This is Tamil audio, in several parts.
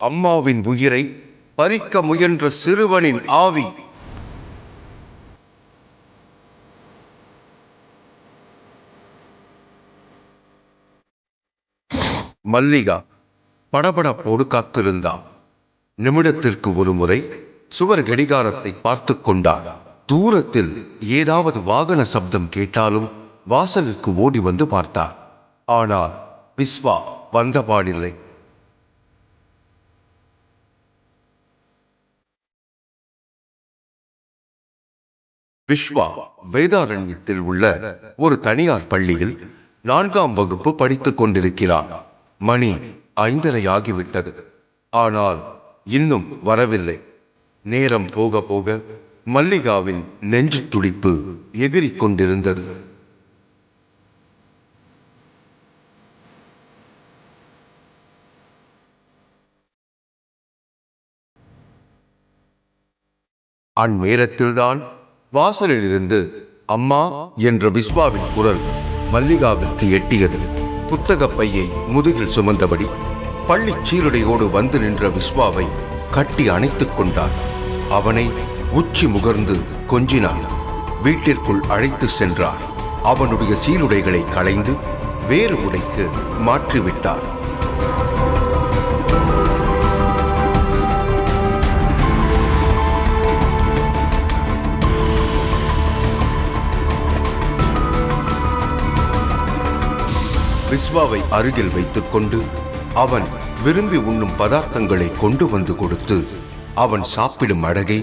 அம்மாவின் உயிரை பறிக்க முயன்ற சிறுவனின் ஆவி. மல்லிகா படபடப்போடு காத்திருந்தாள். நிமிடத்திற்கு ஒரு முறை சுவர் கடிகாரத்தை பார்த்து கொண்டாள். தூரத்தில் ஏதாவது வாகன சப்தம் கேட்டாலும் வாசலுக்கு ஓடி வந்து பார்த்தார். ஆனால் விஸ்வா வந்தபாடில்லை. விஸ்வா வேதாரண்யத்தில் உள்ள ஒரு தனியார் பள்ளியில் 4ஆம் வகுப்பு படித்துக் கொண்டிருக்கிறார். மணி 5:30 ஆகிவிட்டது. ஆனால் இன்னும் வரவில்லை. நேரம் போக போக மல்லிகாவின் நெஞ்சு துடிப்பு எகிரிக் கொண்டிருந்தது. அந்நேரத்தில்தான் வாசலில் இருந்து அம்மா என்ற விஸ்வாவின் குரல் மல்லிகாவிற்கு எட்டியது. புத்தக பையை முதுகில் சுமந்தபடி பள்ளி சீருடையோடு வந்து நின்ற விஸ்வாவை கட்டி அணைத்துக் கொண்டார். அவனை உச்சி முகர்ந்து கொஞ்சினார். வீட்டிற்குள் அழைத்து சென்றார். அவனுடைய சீருடைகளை களைந்து வேறு உடைக்கு மாற்றிவிட்டார். விஸ்வாவை அருகில் வைத்துக் கொண்டு அவன் விரும்பி உண்ணும் பதார்த்தங்களை கொண்டு வந்து கொடுத்து அவன் சாப்பிடும் அழகை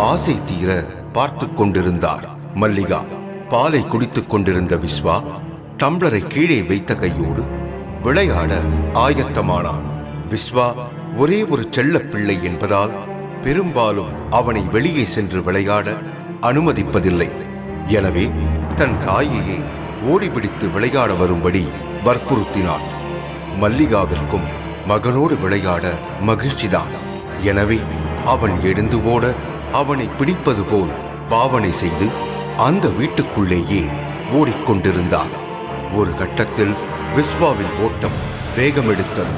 ஆசை தீர பார்த்து கொண்டிருந்தார். மல்லிகா பாலை குடித்துக் கொண்டிருந்த விஸ்வா டம்ளரை கீழே வைத்த கையோடு விளையாட ஆயத்தமானான். விஸ்வா ஒரே ஒரு செல்ல பிள்ளை என்பதால் பெரும்பாலும் அவனை வெளியே சென்று விளையாட அனுமதிப்பதில்லை. எனவே தன் தாயையே ஓடிபிடித்து விளையாட வரும்படி வற்புறுத்தினான். மல்லிகாவிற்கும் மகனோடு விளையாட மகிழ்ச்சிதான். எனவே அவன் எழுந்து ஓட அவனை பிடிப்பது போல் பாவனை செய்து அந்த வீட்டுக்குள்ளேயே ஓடிக்கொண்டிருந்தான். ஒரு கட்டத்தில் விஸ்வாவின் ஓட்டம் வேகமெடுத்தது.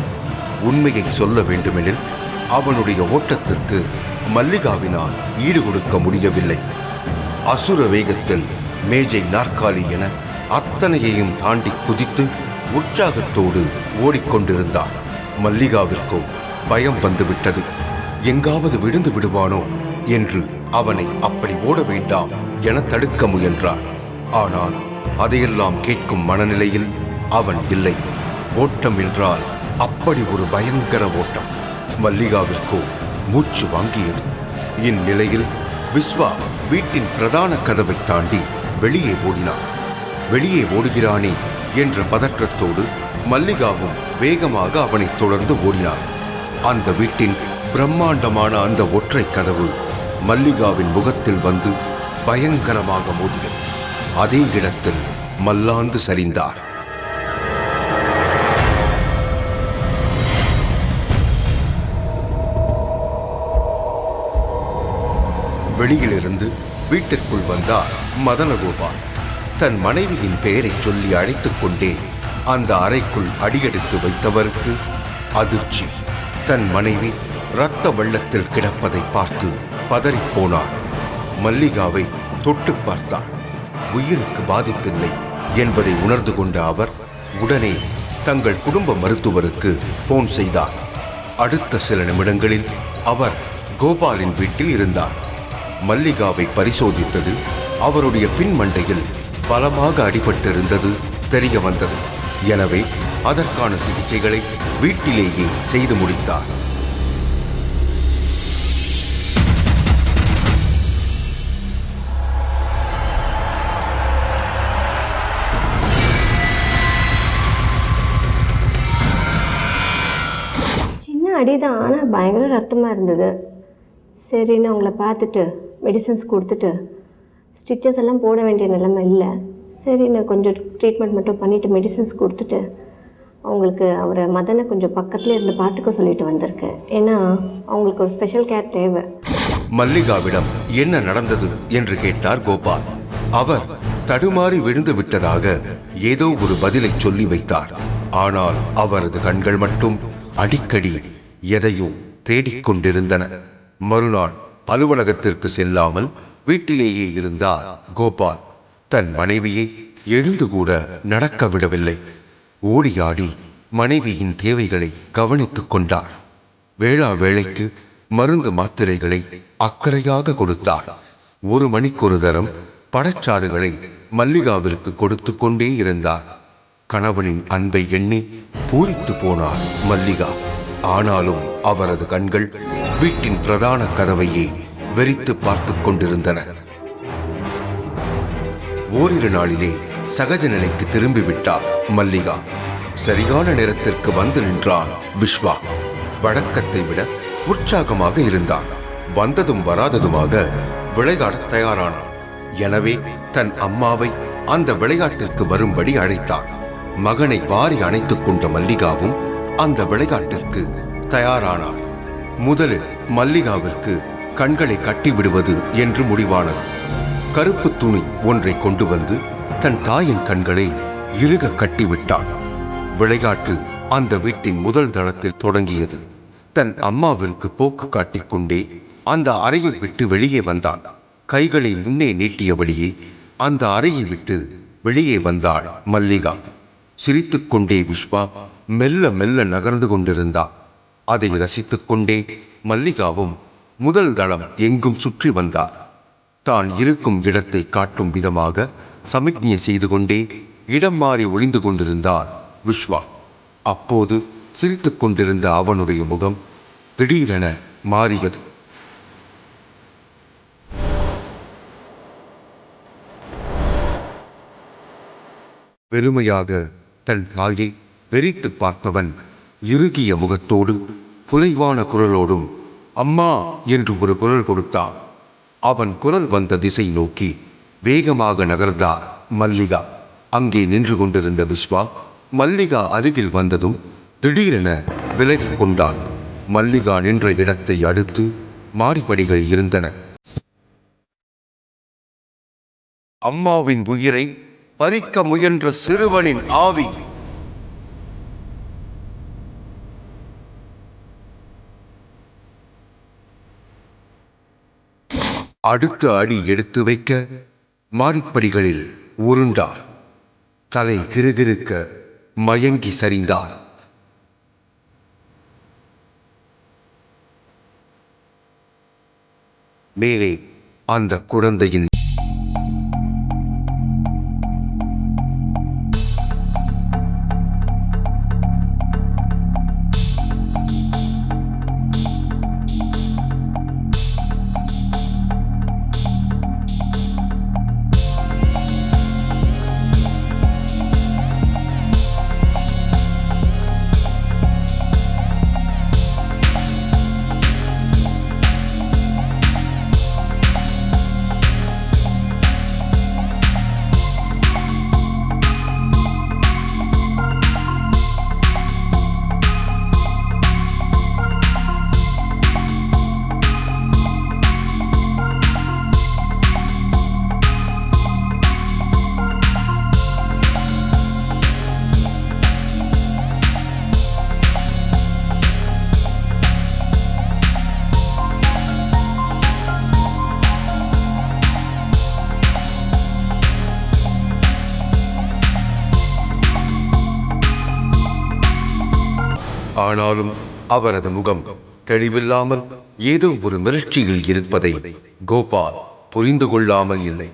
உண்மையை சொல்ல வேண்டுமெனில் அவனுடைய ஓட்டத்திற்கு மல்லிகாவினால் ஈடு கொடுக்க முடியவில்லை. அசுர வேகத்தில் மேஜை, நாற்காலி என அத்தனையையும் தாண்டி குதித்து உற்சாகத்தோடு ஓடிக்கொண்டிருந்தார். மல்லிகாவிற்கோ பயம் வந்துவிட்டது. எங்காவது விழுந்து விடுவானோ என்று அவனை அப்படி ஓட வேண்டாம் என தடுக்க முயன்றார். ஆனால் அதையெல்லாம் கேட்கும் மனநிலையில் அவன் இல்லை. ஓட்டம் என்றால் அப்படி ஒரு பயங்கர ஓட்டம். மல்லிகாவிற்கோ மூச்சு வாங்கியது. இந்நிலையில் விஸ்வா வீட்டின் பிரதான கதவை தாண்டி வெளியே ஓடினார். வெளியே ஓடுகிறானே என்ற பதற்றத்தோடு மல்லிகாவும் வேகமாக அவனை தொடர்ந்து ஓடினார். அந்த வீட்டின் பிரம்மாண்டமான அந்த ஒற்றை கதவு மல்லிகாவின் முகத்தில் வந்து பயங்கரமாக மோதியது. அதே இடத்தில் மல்லாந்து சரிந்தார். வெளியிலிருந்து வீட்டிற்குள் வந்தார் மதனகோபால். தன் மனைவியின் பெயரை சொல்லி அழைத்துக் கொண்டே அந்த அறைக்குள் அடியெடுத்து வைத்தவருக்கு அதிர்ச்சி. தன் மனைவி இரத்த வெள்ளத்தில் கிடப்பதை பார்த்து பதறிப்போனார். மல்லிகாவை தொட்டு பார்த்தார். உயிருக்கு பாதிப்பில்லை என்பதை உணர்ந்து கொண்ட அவர் உடனே தங்கள் குடும்ப மருத்துவருக்கு போன் செய்தார். அடுத்த சில நிமிடங்களில் அவர் கோபாலின் வீட்டில் இருந்தார். மல்லிகாவை பரிசோதித்ததில் அவருடைய பின்மண்டையில் பலமாக அடிபட்டிருந்தது தெரிய வந்தது. எனவே அதற்கான சிகிச்சைகளை வீட்டிலேயே செய்து முடித்தார். சின்ன அடிதான், ஆனால் பயங்கர ரத்தமாக இருந்தது. சரின்னு அவங்கள பார்த்துட்டு மெடிசன்ஸ் கொடுத்துட்டு ஸ்டிச்சஸ் எல்லாம் போட வேண்டிய நிலைமை இல்லை. சரி, நான் கொஞ்சம் ட்ரீட்மெண்ட் மட்டும் பண்ணிவிட்டு மெடிசன்ஸ் கொடுத்துட்டு அவங்களுக்கு அவரை மதனை கொஞ்சம் பக்கத்தில் இருந்து பார்த்துக்க சொல்லிட்டு வந்திருக்கேன். ஏன்னா அவங்களுக்கு ஒரு ஸ்பெஷல் கேர் தேவை. மல்லிகாவிடம் என்ன நடந்தது என்று கேட்டார் கோபால். அவர் தடுமாறி விழுந்து விட்டதாக ஏதோ ஒரு பதிலை சொல்லி வைத்தார். ஆனால் அவரது கண்கள் மட்டும் அடிக்கடி எதையோ தேடிக்கொண்டிருந்தன. மறுநாள் அலுவலகத்திற்கு செல்லாமல் வீட்டிலேயே இருந்தார் கோபால். தன் மனைவியை எழுந்து கூட நடக்க விடவில்லை. ஓடியாடி மனைவியின் தேவைகளை கவனித்துக் கொண்டார். வேளா வேளைக்கு மருந்து மாத்திரைகளை அக்கறையாக கொடுத்தார். 1 மணிக்கொரு தரம் பழச்சாறுகளை மல்லிகாவிற்கு கொடுத்து கொண்டே இருந்தார். கணவனின் அன்பை எண்ணி பூரித்து போனார் மல்லிகா. ஆனாலும் அவரது கண்கள் வீட்டின் பிரதான கதவையே வெறித்து பார்த்து கொண்டிருந்தன. ஓரிரு நாளிலே சகஜ நிலைக்கு திரும்பிவிட்டார் மல்லிகா. சரியான நேரத்திற்கு வந்து நின்றான் விஸ்வா. வழக்கத்தை விட உற்சாகமாக இருந்தான். வந்ததும் வராததுமாக விளையாட தயாரானான். எனவே தன் அம்மாவை அந்த விளையாட்டிற்கு வரும்படி அழைத்தார். மகனை வாரி அணைத்துக் கொண்ட மல்லிகாவும் அந்த விளையாட்டிற்கு தயாரானார். முதலில் மல்லிகாவிற்கு கண்களை கட்டிவிடுவது என்று முடிவானது. கருப்பு துணி ஒன்றை கொண்டு வந்து தன் தாயின் கண்களை இறுக கட்டிவிட்டாள். விளையாட்டு அந்த வீட்டின் முதல் தளத்தில் தொடங்கியது. தன் அம்மாவிற்கு போக்கு காட்டிக்கொண்டே அந்த அறையை விட்டு வெளியே வந்தான். கைகளை முன்னே நீட்டியபடியே அந்த அறையை விட்டு வெளியே வந்தாள் மல்லிகா. சிரித்துக்கொண்டே விஸ்வா மெல்ல மெல்ல நகர்ந்து கொண்டிருந்தார். அதை ரசித்துக் கொண்டே மல்லிகாவும் முதல் தளம் எங்கும் சுற்றி வந்தார். தான் இருக்கும் இடத்தை காட்டும் விதமாக சமிக்ஞை செய்து கொண்டே இடம் மாறி ஒளிந்து கொண்டிருந்தார் விஸ்வா. அப்போது சிரித்துக் கொண்டிருந்த அவனுடைய முகம் திடீரென மாறியது. வெறுமையாக தன் தாயை வெறித்து பார்த்தவன் இறுகிய முகத்தோடு குலைவான குரலோடும் அம்மா என்று ஒரு குரல் கொடுத்தான். அவன் குரல் வந்த திசை நோக்கி வேகமாக நகர்ந்தார் மல்லிகா. அங்கே நின்று கொண்டிருந்த விஸ்வா மல்லிகா அருகில் வந்ததும் திடீரென விலகிக் கொண்டான். மல்லிகா நின்ற இடத்தை அடுத்து மாடிப்படிகள் இருந்தன. அம்மாவின் உயிரை பறிக்க முயன்ற சிறுவனின் ஆவி. அடுத்த அடி எடுத்து வைக்க மாடிப்படிகளில் உருண்டார். தலை கிறுகிறுக்க மயங்கி சரிந்தார். மேலே அந்த குழந்தையின் ஆனாலும் அவரது முகம் தெளிவில்லாமல் ஏதோ ஒரு மிரட்சியில் இருப்பதை கோபால் புரிந்து கொள்ளாமல் இல்லை.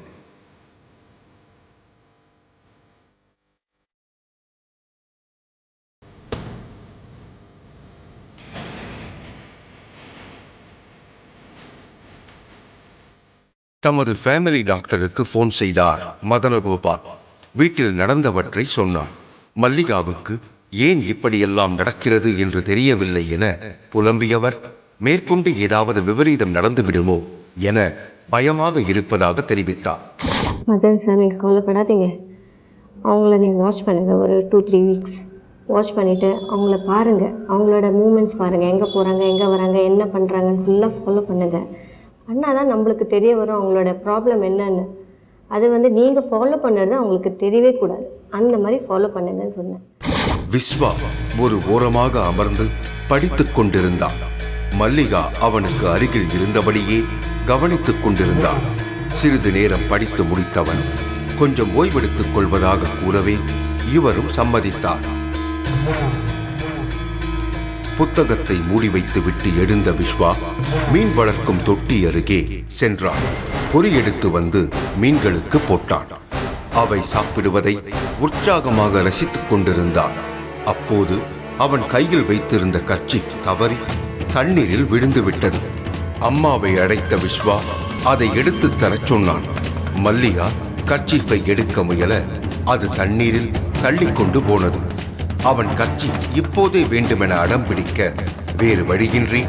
தமது ஃபேமிலி டாக்டருக்கு போன் செய்தார் மதனகோபால். வீட்டில் நடந்தவற்றை சொன்னார். மல்லிகாவுக்கு ஏன் இப்படியெல்லாம் நடக்கிறது என்று தெரியவில்லை என புலம்பியவர், மேற்கொண்டு ஏதாவது விபரீதம் நடந்து விடுமோ என பயமாக இருப்பதாக தெரிவித்தார். மதன் சார், நீங்கள் கவலைப்படாதீங்க. அவங்கள நீங்கள் வாட்ச் பண்ணுங்கள். ஒரு 2-3 வீக்ஸ் வாட்ச் பண்ணிவிட்டு அவங்கள பாருங்கள். அவங்களோட மூமெண்ட்ஸ் பாருங்கள். எங்கே போகிறாங்க, எங்கே வராங்க, என்ன பண்ணுறாங்கன்னு ஃபுல்லாக ஃபாலோ பண்ணுங்கள். பண்ணால் தான் நம்மளுக்கு தெரிய வரும் அவங்களோட ப்ராப்ளம் என்னன்னு. அது நீங்கள் ஃபாலோ பண்ணுறது அவங்களுக்கு தெரியவே கூடாது. அந்த மாதிரி ஃபாலோ பண்ணுங்கன்னு சொன்னேன். விஸ்வா ஒரு ஓரமாக அமர்ந்து படித்துக் கொண்டிருந்தான். மல்லிகா அவனுக்கு அருகில் இருந்தபடியே கவனித்துக் கொண்டிருந்தான். சிறிது நேரம் படித்து முடித்தவன் கொஞ்சம் ஓய்வெடுத்துக் கொள்வதாக கூறவே இவரும் சம்மதித்தார். புத்தகத்தை மூடி வைத்து விட்டு எழுந்த விஸ்வா மீன் வளர்க்கும் தொட்டி அருகே சென்றான். பொறி எடுத்து வந்து மீன்களுக்கு போட்டான். அவை சாப்பிடுவதை உற்சாகமாக ரசித்துக் கொண்டிருந்தான். அப்போது அவன் கையில் வைத்திருந்த கர்ச்சீப் தவறி தண்ணீரில் விழுந்து விட்டது. அம்மாவை அழைத்த விஸ்வா அதை எடுத்து தரச் சொன்னான். மல்லிகா கர்ச்சீப்பை எடுக்க முயல அது தண்ணீரில் தள்ளிக்கொண்டு போனது. அவன் கர்ச்சீப் இப்போதே வேண்டுமென அடம் பிடிக்க வேறு வழியின்றி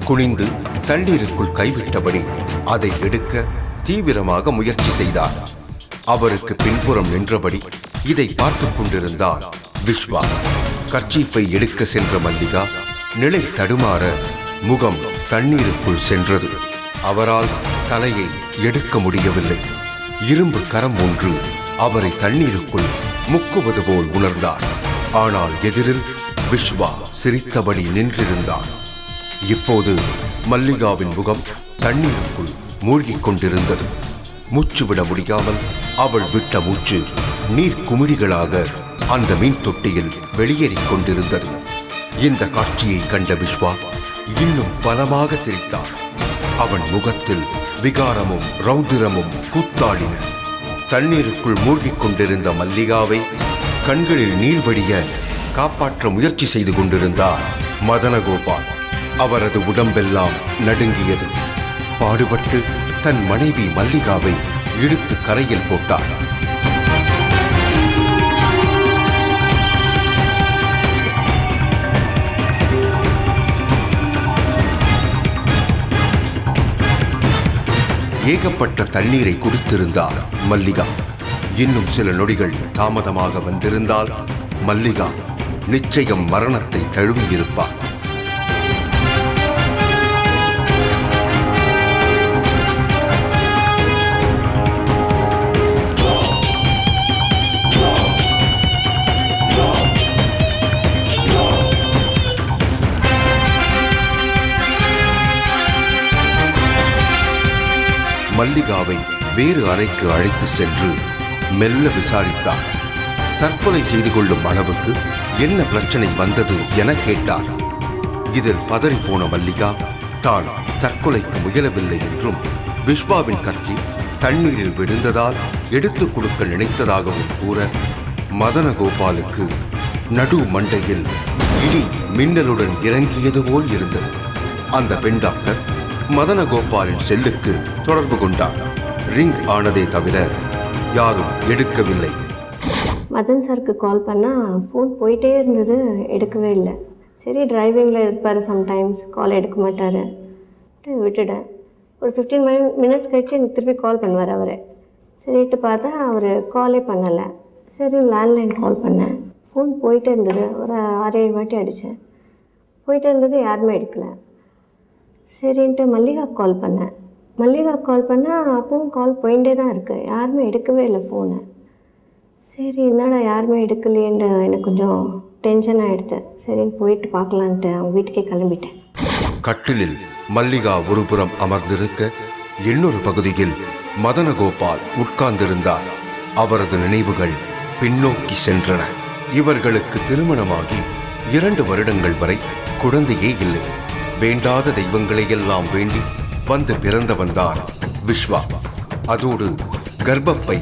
குனிந்து தண்ணீருக்குள் கைவிட்டபடி அதை எடுக்க தீவிரமாக முயற்சி செய்தார். அவருக்கு பின்புறம் நின்றபடி இதை பார்த்து கொண்டிருந்தான் விஸ்வா. கர்ச்சீப்பை எடுக்க சென்ற மல்லிகா நிலை தடுமாற முகம் தண்ணீருக்குள் சென்றது. அவரால் தலையை எடுக்க முடியவில்லை. இரும்பு கரம் ஒன்று அவரை தண்ணீருக்குள் முக்குவது போல் உணர்ந்தார். ஆனால் எதிரில் விஸ்வா சிரித்தபடி நின்றிருந்தான். இப்போது மல்லிகாவின் முகம் தண்ணீருக்குள் மூழ்கிக் கொண்டிருந்தது. மூச்சு விட முடியாமல் அவள் விட்ட மூச்சு நீர் குமிழிகளாக அந்த மீன் தொட்டியில் வெளியேறிக் கொண்டிருந்தது. இந்த காட்சியை கண்ட விஸ்வா இன்னும் பலமாக சிரித்தான். அவன் முகத்தில் விகாரமும் ரௌதிரமும் கூத்தாடின. தண்ணீருக்குள் மூழ்கிக் கொண்டிருந்த மல்லிகாவை கண்களில் நீர் வடிய காப்பாற்ற முயற்சி செய்து கொண்டிருந்தார் மதனகோபால். அவரது உடம்பெல்லாம் நடுங்கியது. பாடுபட்டு தன் மனைவி மல்லிகாவை இழுத்து கரையில் போட்டார். ஏகப்பட்ட தண்ணீரை குடித்திருந்தார் மல்லிகா. இன்னும் சில நொடிகள் தாமதமாக வந்திருந்தால் மல்லிகா நிச்சயம் மரணத்தை தழுவியிருப்பார். மல்லிகாவை வேறு அறைக்கு அழைத்து சென்று மெல்ல விசாரித்தார். தற்கொலை செய்து கொள்ளும் அளவுக்கு என்ன பிரச்சனை வந்தது என கேட்டார். இதில் பதறிப்போன மல்லிகா தான் தற்கொலைக்கு முயலவில்லை என்றும் விஸ்வாவின் கட்சி தண்ணீரில் விழுந்ததால் எடுத்துக் கொடுக்க நினைத்ததாகவும் கூற மதனகோபாலுக்கு நடு மண்டையில் இடி மின்னலுடன் இறங்கியது போல் இருந்தது. அந்த பெண் டாக்டர் மதனகோபாலின் செல்லுக்கு தொடர்பு கொண்டார். ரிங் ஆனதே தவிர யாரும் எடுக்கவில்லை. மதன் சாருக்கு கால் பண்ணால் ஃபோன் போயிட்டே இருந்தது, எடுக்கவே இல்லை. சரி, டிரைவிங்கில் இருப்பார், சம்டைம்ஸ் கால் எடுக்க மாட்டார், விட்டுட்டேன். ஒரு 15 மினிட்ஸ் கழிச்சு எனக்கு திருப்பி கால் பண்ணுவார் அவர். சரிட்டு பார்த்தா அவர் காலே பண்ணலை. சரி, லேண்ட்லைன் கால் பண்ணேன். ஃபோன் போயிட்டே இருந்தது. ஒரு 6-7 வாட்டி அடித்தேன், போயிட்டே இருந்தது, யாருமே எடுக்கலை. சரின்ட்டு மல்லிகா கால் பண்ணேன். மல்லிகா கால் பண்ணால் அப்பவும் கால் போயிட்டே தான் இருக்குது, யாருமே எடுக்கவே இல்லை ஃபோனை. சரி, என்னடா யாருமே எடுக்கலையேன்னு எனக்கு கொஞ்சம் டென்ஷன் ஆகிடுது. சரின்னு போயிட்டு பார்க்கலான்ட்டு அவங்க வீட்டுக்கே கிளம்பிட்டேன். கட்டிலில் மல்லிகா ஒருபுறம் அமர்ந்திருக்க இன்னொரு பகுதியில் மதனகோபால் உட்கார்ந்திருந்தார். அவரது நினைவுகள் பின்னோக்கி சென்றன. இவர்களுக்கு திருமணமாகி 2 வருடங்கள் வரை குழந்தையே இல்லை. வேண்டாத தெய்வங்களையெல்லாம் வேண்டி வந்து பிறந்தவன்தான் விஸ்வா. அதோடு கர்ப்பப்பை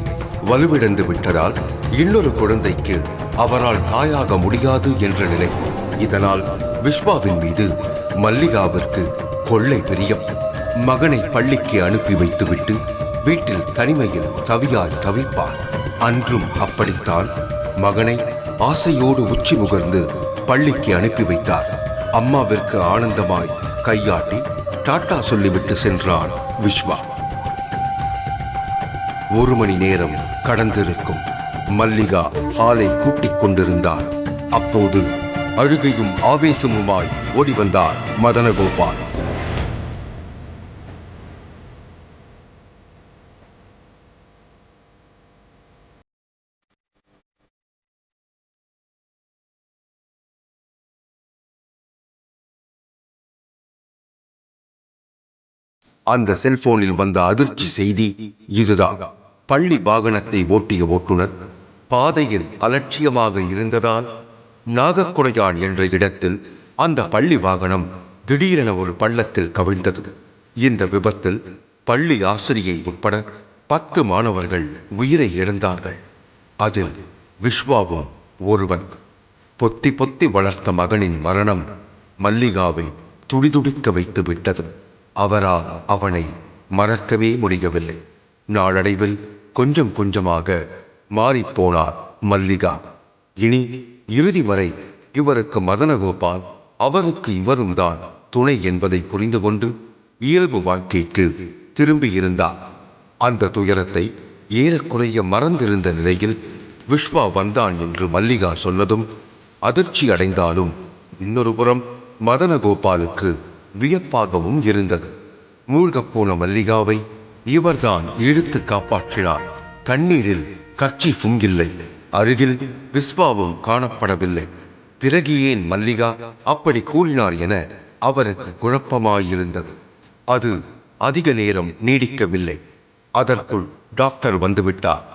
வலுவிழந்து விட்டதால் இன்னொரு குழந்தைக்கு அவரால் தாயாக முடியாது என்ற நிலை. இதனால் விஸ்வாவின் மீது மல்லிகாவிற்கு கொள்ளை பிரியம். மகனை பள்ளிக்கு அனுப்பி வைத்துவிட்டு வீட்டில் தனிமையில் தவியாய் தவிப்பார். அன்றும் அப்படித்தான். மகனை ஆசையோடு உச்சி முகர்ந்து பள்ளிக்கு அனுப்பி வைத்தார். அம்மாவிற்கு ஆனந்தமாய் கையாட்டி டாட்டா சொல்லிவிட்டு சென்றான் விஸ்வா. 1 மணி நேரம் கடந்திருக்கும். மல்லிகா ஆளை கூட்டிக் கொண்டிருந்தார். அப்போது அழுகையும் ஆவேசமுமாய் ஓடி வந்தார் மதனகோபால். அந்த செல்போனில் வந்த அதிர்ச்சி செய்தி இதுதான். பள்ளி வாகனத்தை ஓட்டிய ஓட்டுநர் பாதையில் அலட்சியமாக இருந்ததால் நாகக்குடையான் என்ற இடத்தில் அந்த பள்ளி வாகனம் திடீரென ஒரு பள்ளத்தில் கவிழ்ந்தது. இந்த விபத்தில் பள்ளி ஆசிரியை உட்பட 10 மாணவர்கள் உயிரை இழந்தார்கள். அதில் விஸ்வாவும் ஒருவன். பொத்தி பொத்தி வளர்த்த மகனின் மரணம் மல்லிகாவை துடிதுடிக்க வைத்து விட்டது. அவரால் அவனை மறக்கவே முடியவில்லை. நாளடைவில் கொஞ்சம் கொஞ்சமாக மாறிப்போனார் மல்லிகா. இனி இறுதி வரை இவருக்கு மதனகோபால், அவருக்கு இவரும் தான் துணை என்பதை புரிந்து கொண்டு இயல்பு வாழ்க்கைக்கு திரும்பியிருந்தார். அந்த துயரத்தை ஏறக்குறைய மறந்திருந்த நிலையில் விஸ்வா வந்தான் என்று மல்லிகா சொன்னதும் அதிர்ச்சி அடைந்தாலும் இன்னொரு புறம் மதனகோபாலுக்கு வியப்பாகவும் இருந்தது. மூழ்கப்போன மல்லிகாவை இவர்தான் இழுத்து காப்பாற்றினார். தண்ணீரில் கர்ச்சீஃபும் இல்லை, அருகில் விஸ்வாவும் காணப்படவில்லை. பிறகு ஏன் மல்லிகா அப்படி கூறினார் என அவருக்கு குழப்பமாயிருந்தது. அது அதிக நேரம் நீடிக்கவில்லை. அதற்குள் டாக்டர் வந்துவிட்டார்.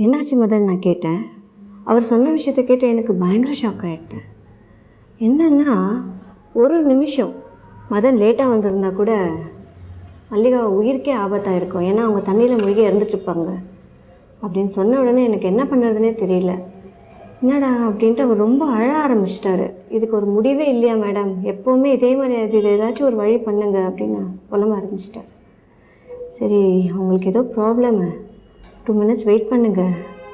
என்னாச்சு மதன்? நான் கேட்டேன். அவர் சொன்ன விஷயத்தை கேட்டு எனக்கு பயங்கர ஷாக் ஆகிட்டேன். என்னன்னா, ஒரு நிமிஷம் மதன் லேட்டாக வந்திருந்தா கூட மல்லிகா உயிருக்கே ஆபத்தாக இருக்கும். ஏன்னா அவங்க தண்ணியில் மூழ்கி இறந்துட்டுருப்பாங்க அப்படின்னு சொன்ன உடனே எனக்கு என்ன பண்ணுறதுனே தெரியல. என்னடா அப்படின்ட்டு அவர் ரொம்ப அழ ஆரம்பிச்சிட்டாரு. இதுக்கு ஒரு முடிவே இல்லையா மேடம்? எப்போவுமே இதே மாதிரி இது ஏதாச்சும் ஒரு வழி பண்ணுங்க அப்படின்னு புலம்ப ஆரம்பிச்சிட்டார். சரி, அவங்களுக்கு ஏதோ ப்ராப்ளமு, 2 minutes வெயிட் பண்ணுங்க,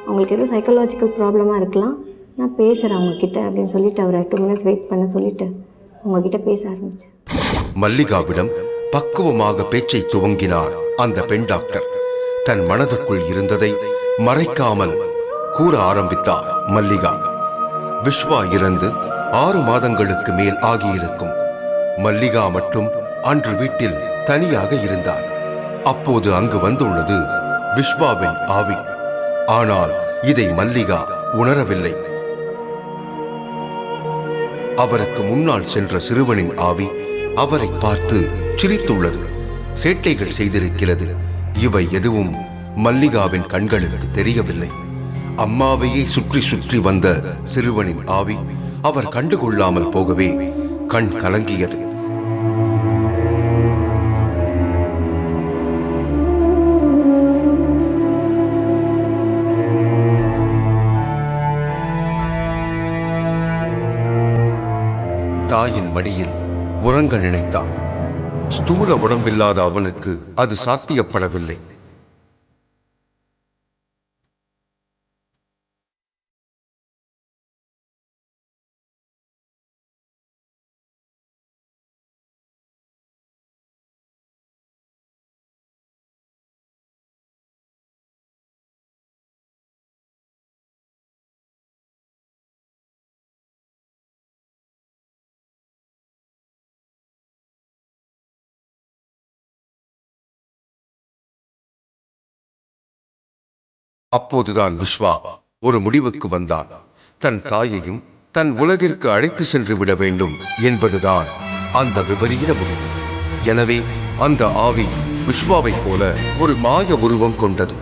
அவங்களுக்கு ஏதோ சைக்கலாஜிக்கல் ப்ராப்ளமாக இருக்கலாம், நான் பேசுகிறேன் அவங்கக்கிட்ட அப்படின்னு சொல்லிட்டு அவரை 2 minutes வெயிட் பண்ண சொல்லிவிட்டு அவங்கக்கிட்ட பேச ஆரம்பித்தேன். மல்லிகாவிடம் பக்குவமாக பேச்சை துவங்கினார் அந்த பெண் டாக்டர். தன் மனதுக்குள் இருந்ததை மறைக்காமல் கூற ஆரம்பித்தார் மல்லிகா. விஸ்வா இறந்து 6 மாதங்களுக்கு மேல் ஆகியிருக்கும். மல்லிகா மட்டும் அன்று வீட்டில் தனியாக இருந்தார். அப்போது அங்கு வந்துள்ளது விஸ்வாவின் ஆவி. ஆனால் இதை மல்லிகா உணரவில்லை. அவருக்கு முன்னால் சென்ற சிறுவனின் ஆவி அவரை பார்த்து சிரித்துள்ளது, சேட்டைகள் செய்திருக்கிறது. இவை எதுவும் மல்லிகாவின் கண்களுக்கு தெரியவில்லை. அம்மாவையே சுற்றி சுற்றி வந்த சிறுவனின் ஆவி அவர் கண்டுகொள்ளாமல் போகவே கண் கலங்கியது. தாயின் மடியில் உறங்க நினைத்தான். ஸ்தூல உடம்பில்லாத அவனுக்கு அது சாத்தியப்படவில்லை. அப்போதுதான் விஸ்வா ஒரு முடிவுக்கு வந்தான். தன் தாயையும் தன் உலகிற்கு அழைத்து சென்று விட வேண்டும் என்பதுதான் அந்த விபரீத முடிவு. எனவே அந்த ஆவி விஸ்வாவைப் போல ஒரு மாய உருவம் கொண்டது.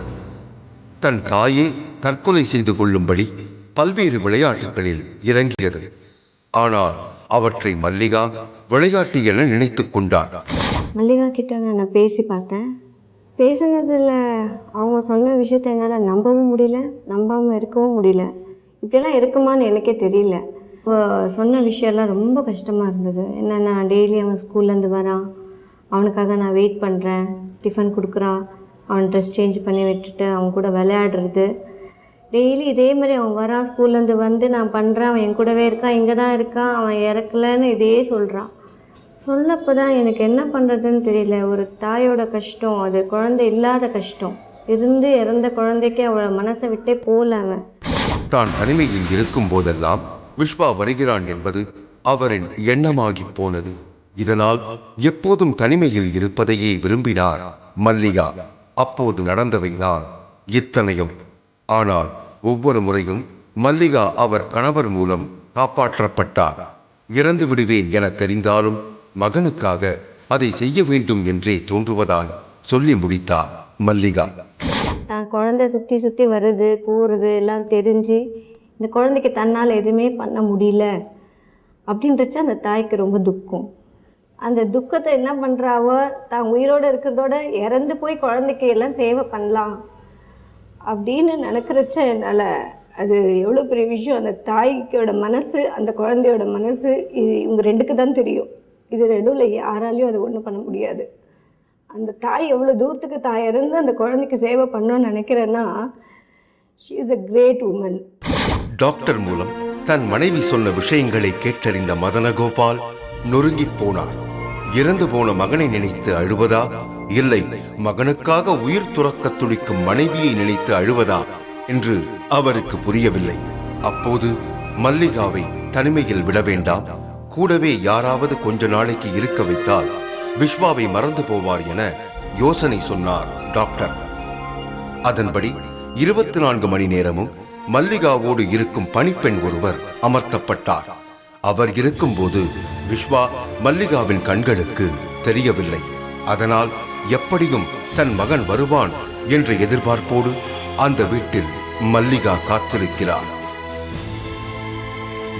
தன் தாயே தற்கொலை செய்து கொள்ளும்படி பல்வேறு விளையாட்டுகளில் இறங்கியது. ஆனால் அவற்றை மல்லிகா விளையாட்டு என நினைத்து கொண்டார். மல்லிகா கிட்ட நான் பேசி பார்த்தேன். பேசுனதில் அவங்க சொன்ன விஷயத்த என்னால் நம்பவும் முடியல, நம்பாமல் இருக்கவும் முடியல. இப்படியெல்லாம் இருக்குமான்னு எனக்கே தெரியல. இப்போ சொன்ன விஷயம்லாம் ரொம்ப கஷ்டமாக இருந்தது. என்னென்னா, டெய்லி அவன் ஸ்கூல்லேருந்து வரான், அவனுக்காக நான் வெயிட் பண்ணுறேன், டிஃபன் கொடுக்குறான், அவன் ட்ரெஸ் சேஞ்ச் பண்ணி விட்டுட்டு அவன் கூட விளையாடுறது, டெய்லி இதே மாதிரி அவன் வரான், ஸ்கூல்லேருந்து வந்து நான் பண்ணுறேன், அவன் என் கூடவே இருக்கான், இங்கே தான் இருக்கான், அவன் இறக்கலன்னு இதே சொல்கிறான். சொல்லப்போ தான் எனக்கு என்ன பண்ணுறதுன்னு தெரியல. ஒரு தாயோட கஷ்டம், அது குழந்தை இல்லாத கஷ்டம். இருந்து இறந்த குழந்தைக்கு அவளை மனசை விட்டே போகல. அவன் தான் தனிமையில் இருக்கும் போதெல்லாம் விஸ்வா வருகிறான் என்பது அவரின் எண்ணமாகி போனது. இதனால் எப்போதும் தனிமையில் இருப்பதையே விரும்பினார் மல்லிகா. அப்போது நடந்தவை தான் இத்தனையும். ஆனால் ஒவ்வொரு முறையும் மல்லிகா அவர் கணவர் மூலம் காப்பாற்றப்பட்டார். இறந்து விடுவேன் என தெரிந்தாலும் மகனுக்காக அதை செய்ய வேண்டும் என்றே தோன்றுவதால் சொல்லி முடித்தார் மல்லிகா. தான் குழந்தை சுற்றி சுற்றி வருது போகிறது எல்லாம் தெரிஞ்சு இந்த குழந்தைக்கு தன்னால் எதுவுமே பண்ண முடியல அப்படின்றச்ச அந்த தாய்க்கு ரொம்ப துக்கம். அந்த துக்கத்தை என்ன பண்ணுறாவோ தான் உயிரோடு இருக்கிறதோட இறந்து போய் குழந்தைக்கு எல்லாம் சேவை பண்ணலாம் அப்படின்னு நினைக்கிறச்ச என்னால் அது எவ்வளோ பெரிய விஷயம். அந்த தாய்க்கோட மனசு அந்த குழந்தையோட மனசு இது இவங்க ரெண்டுக்கு தான் தெரியும். இது ரெண்டுல யாராலையும் அதை ஒன்றும் பண்ண முடியாது. அந்த தாய் எவ்வளோ தூரத்துக்கு தாய் இறந்து அந்த குழந்தைக்கு சேவை பண்ணணும்னு நினைக்கிறேன்னா she is a great woman. Doctor மூலம் தன் மனைவி சொன்ன விஷயங்களை கேட்டறிந்த மதனகோபால் நொறுங்கி போனார். இறந்து போன மகனை நினைத்து அழுவதா, இல்லை மகனுக்காக உயிர் துறக்க துடிக்கும் மனைவியை நினைத்து அழுவதா என்று அவருக்கு புரியவில்லை. அப்போது மல்லிகாவை தனிமையில் விட வேண்டாம், கூடவே யாராவது கொஞ்ச நாளைக்கு இருக்க வைத்தால் விஸ்வாவை மறந்து போவார் என யோசனை சொன்னார் டாக்டர். அதன்படி 24 மணி நேரமும் மல்லிகாவோடு இருக்கும் பணிப்பெண் ஒருவர் அமர்த்தப்பட்டார். அவர் இருக்கும்போது விஸ்வா மல்லிகாவின் கண்களுக்கு தெரியவில்லை. அதனால் எப்படியும் தன் மகன் வருவான் என்ற எதிர்பார்ப்போடு அந்த வீட்டில் மல்லிகா காத்திருக்கிறார்.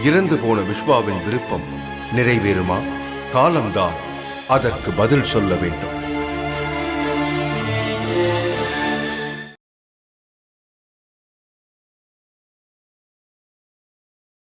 இறந்து போன விஸ்வாவின் விருப்பம் நிறைவேறுமா? காலம்தான் அதற்கு பதில் சொல்ல வேண்டும்.